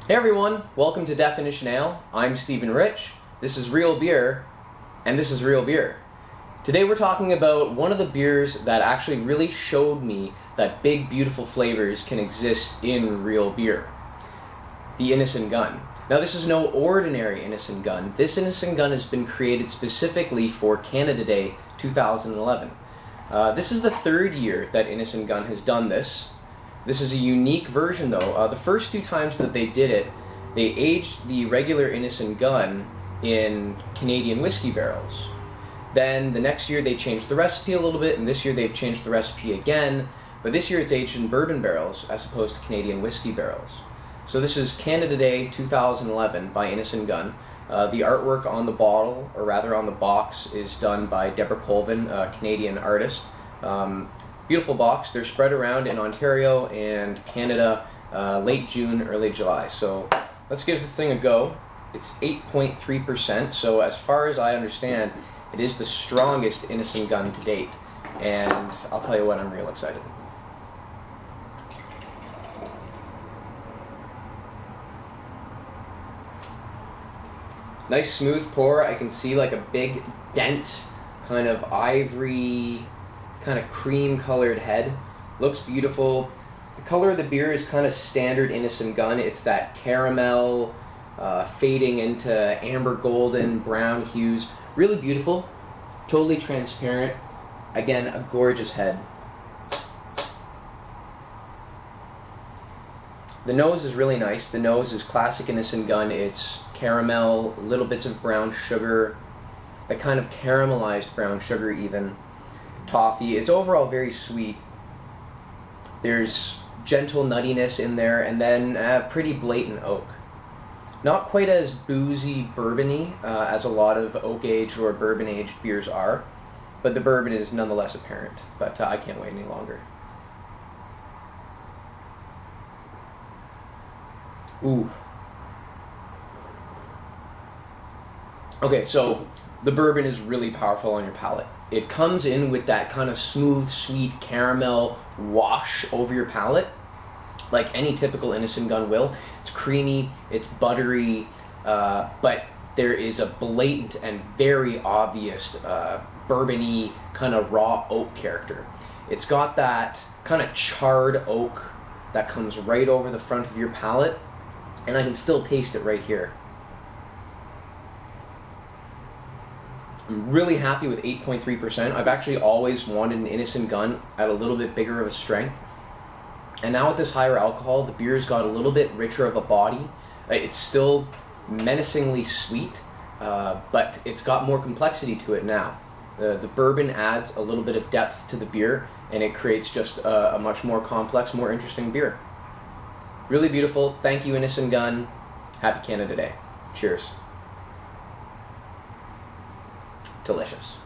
Hey everyone, welcome to Definition Ale. I'm Stephen Rich, this is Real Beer, and this is Real Beer. Today we're talking about one of the beers that actually really showed me that big, beautiful flavors can exist in real beer. The Innis Gunn. Now this is no ordinary Innis Gunn. This Innis Gunn has been created specifically for Canada Day 2011. This is the third year that Innis Gunn has done this. This is a unique version though. The first two times that they did it, they aged the regular Innis Gunn in Canadian whiskey barrels. Then the next year they changed the recipe a little bit, and this year they've changed the recipe again, but this year it's aged in bourbon barrels as opposed to Canadian whiskey barrels. So this is Canada Day 2011 by Innis Gunn. The artwork on the bottle, or rather on the box, is done by Deborah Colvin, a Canadian artist. Beautiful box. They're spread around in Ontario and Canada late June, early July. So let's give this thing a go. It's 8.3%, so as far as I understand, it is the strongest Innis Gunn to date. And I'll tell you what, I'm real excited. Nice smooth pour. I can see like a big, dense, kind of ivory, kind of cream colored head. Looks beautiful. The color of the beer is kind of standard Innis Gunn. It's that caramel fading into amber golden brown hues. Really beautiful, totally transparent. Again, a gorgeous head. The nose is really nice. The nose is classic Innis Gunn. It's caramel, little bits of brown sugar, a kind of caramelized brown sugar even. Toffee. It's overall very sweet. There's gentle nuttiness in there, and then pretty blatant oak. Not quite as boozy, bourbon-y as a lot of oak-aged or bourbon-aged beers are, but the bourbon is nonetheless apparent. But I can't wait any longer. Ooh. Okay, so the bourbon is really powerful on your palate. It comes in with that kind of smooth, sweet caramel wash over your palate, like any typical Innis Gunn will. It's creamy, it's buttery, but there is a blatant and very obvious bourbon-y kind of raw oak character. It's got that kind of charred oak that comes right over the front of your palate, and I can still taste it right here. I'm really happy with 8.3%. I've actually always wanted an Innis Gunn at a little bit bigger of a strength. And now with this higher alcohol, the beer's got a little bit richer of a body. It's still menacingly sweet, but it's got more complexity to it now. The bourbon adds a little bit of depth to the beer, and it creates just a much more complex, more interesting beer. Really beautiful. Thank you, Innis Gunn. Happy Canada Day. Cheers. Delicious.